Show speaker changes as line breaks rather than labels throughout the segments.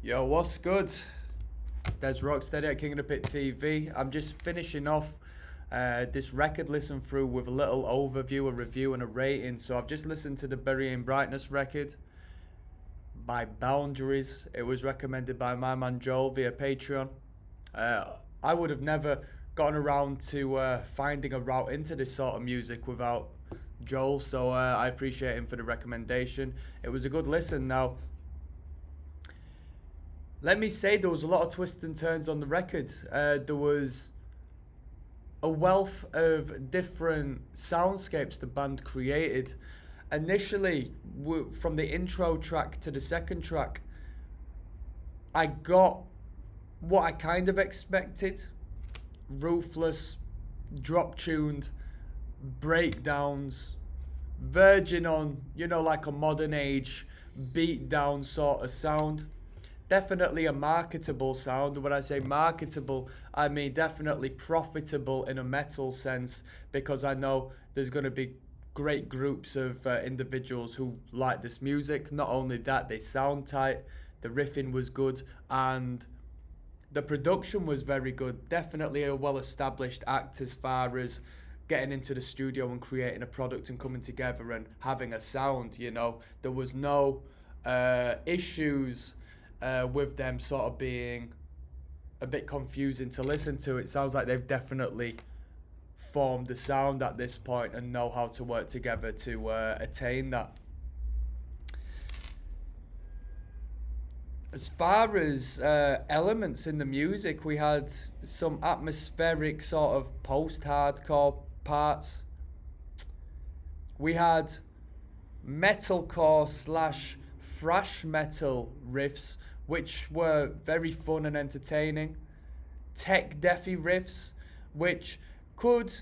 Yo, what's good? Dezrocksteady at King of the Pit TV. I'm just finishing off this record listen through with a little overview, a review, and a rating. So I've just listened to the Burying Brightness record by Boundaries. It was recommended by my man Joel via Patreon. I would have never gotten around to finding a route into this sort of music without Joel, so I appreciate him for the recommendation. It was a good listen. Now, let me say there was a lot of twists and turns on the record. There was a wealth of different soundscapes the band created. Initially, from the intro track to the second track, I got what I kind of expected: ruthless, drop tuned breakdowns, verging on, like a modern age beat down sort of sound. Definitely a marketable sound. When I say marketable, I mean definitely profitable in a metal sense, because I know there's going to be great groups of individuals who like this music. Not only that, they sound tight, the riffing was good, and the production was very good. Definitely a well-established act as far as getting into the studio and creating a product and coming together and having a sound. There was no issues with them sort of being a bit confusing to listen to. It sounds like they've definitely formed a sound at this point and know how to work together to attain that. As far as elements in the music, we had some atmospheric sort of post-hardcore parts. We had metalcore slash thrash metal riffs, which were very fun and entertaining. Tech deathy riffs, which could,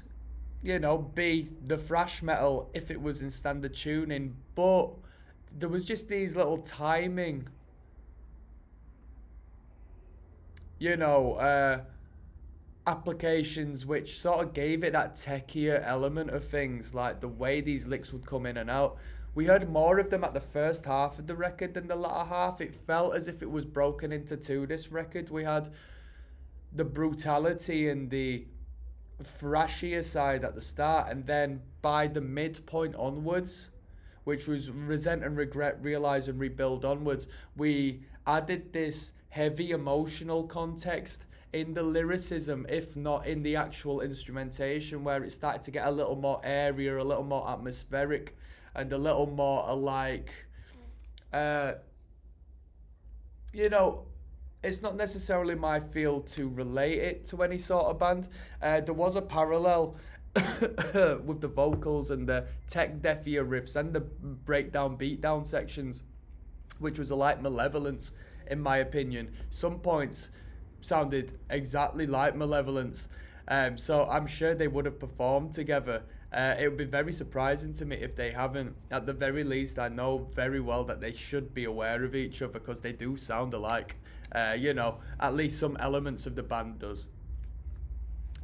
be the thrash metal if it was in standard tuning, but there was just these little timing, applications which sort of gave it that techier element of things, like the way these licks would come in and out. We heard more of them at the first half of the record than the latter half. It felt as if it was broken into two, this record. We had the brutality and the thrashier side at the start, and then by the midpoint onwards, which was Resent and Regret, Realize and Rebuild onwards, we added this heavy emotional context in the lyricism, if not in the actual instrumentation, where it started to get a little more airier, a little more atmospheric, and a little more like, it's not necessarily my field to relate it to any sort of band. There was a parallel with the vocals and the tech deathier riffs and the breakdown beatdown sections, which was a like Malevolence, in my opinion. Some points sounded exactly like Malevolence, so I'm sure they would have performed together. It would be very surprising to me if they haven't. At the very least, I know very well that they should be aware of each other, because they do sound alike. At least some elements of the band does.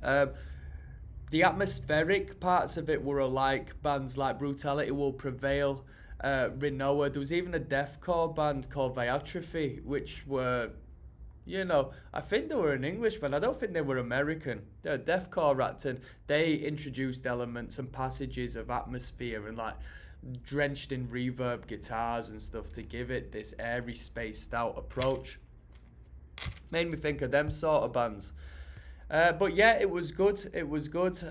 The atmospheric parts of it were alike. Bands like Brutality Will Prevail, Renoa. There was even a deathcore band called Viatrophy, which were, I think they were an English band. I don't think they were American. They're a deathcore act, and they introduced elements and passages of atmosphere and like drenched in reverb guitars and stuff to give it this airy, spaced out approach. Made me think of them sort of bands. But yeah, it was good. It was good.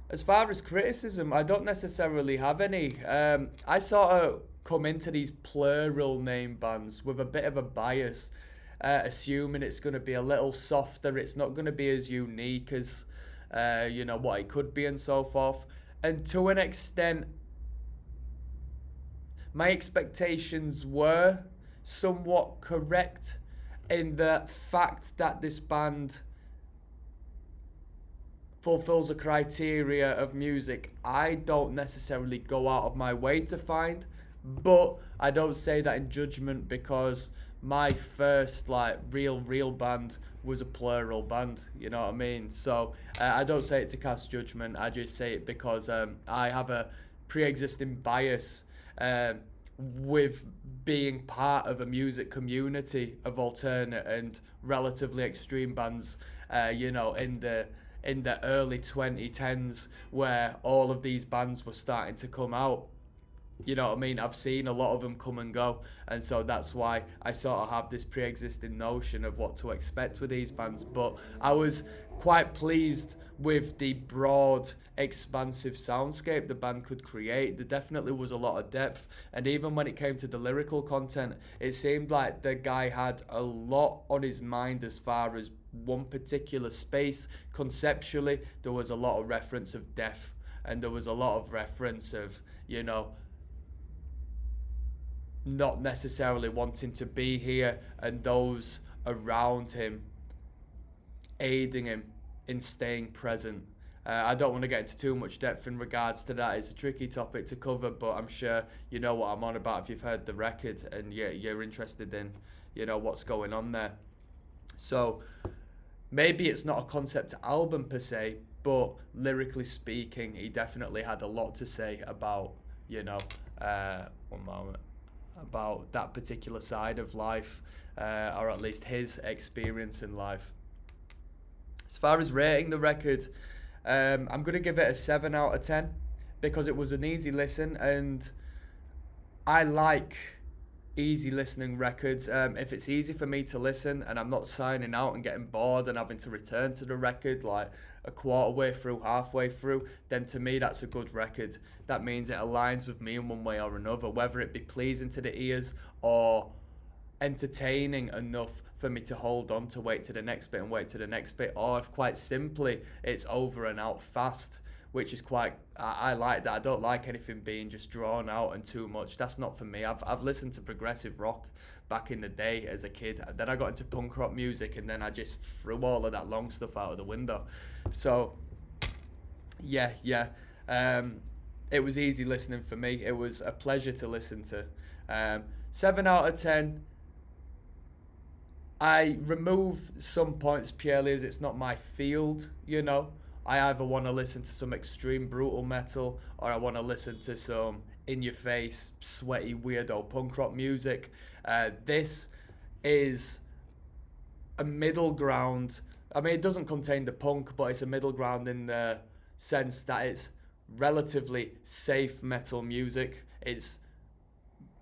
As far as criticism, I don't necessarily have any. I sort of come into these plural name bands with a bit of a bias, assuming it's going to be a little softer, it's not going to be as unique as what it could be and so forth. And to an extent, my expectations were somewhat correct, in the fact that this band fulfills a criteria of music I don't necessarily go out of my way to find. But I don't say that in judgment, because my first real band was a plural band, you know what I mean? So I don't say it to cast judgment. I just say it because I have a pre-existing bias with being part of a music community of alternate and relatively extreme bands, in the early 2010s, where all of these bands were starting to come out. You know what I mean? I've seen a lot of them come and go, and so that's why I sort of have this pre-existing notion of what to expect with these bands. But I was quite pleased with the broad, expansive soundscape the band could create. There definitely was a lot of depth, and even when it came to the lyrical content, it seemed like the guy had a lot on his mind as far as one particular space. Conceptually, there was a lot of reference of death, and there was a lot of reference of, not necessarily wanting to be here, and those around him aiding him in staying present. I don't want to get into too much depth in regards to that. It's a tricky topic to cover, but I'm sure you know what I'm on about if you've heard the record and you're interested in, what's going on there. So maybe it's not a concept album per se, but lyrically speaking, he definitely had a lot to say about, one moment, about that particular side of life, or at least his experience in life. As far as rating the record, I'm going to give it a 7 out of 10 because it was an easy listen, and I like easy listening records. If it's easy for me to listen and I'm not signing out and getting bored and having to return to the record like a quarter way through, halfway through, then to me that's a good record. That means it aligns with me in one way or another, whether it be pleasing to the ears or entertaining enough for me to hold on to wait to the next bit and wait to the next bit, or if quite simply it's over and out fast, which is quite, I like that. I don't like anything being just drawn out and too much. That's not for me. I've listened to progressive rock back in the day as a kid. Then I got into punk rock music, and then I just threw all of that long stuff out of the window. So yeah. It was easy listening for me. It was a pleasure to listen to. 7 out of 10. I remove some points purely as it's not my field, I either want to listen to some extreme brutal metal, or I want to listen to some in-your-face, sweaty, weirdo punk rock music. This is a middle ground. I mean, it doesn't contain the punk, but it's a middle ground in the sense that it's relatively safe metal music. It's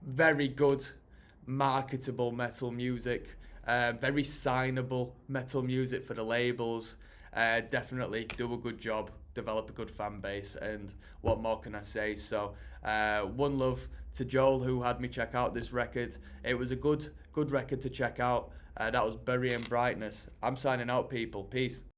very good, marketable metal music. Very signable metal music for the labels. Definitely do a good job, develop a good fan base, and what more can I say? So one love to Joel, who had me check out this record. It was a good record to check out. That was Bury in Brightness. I'm signing out, people. Peace.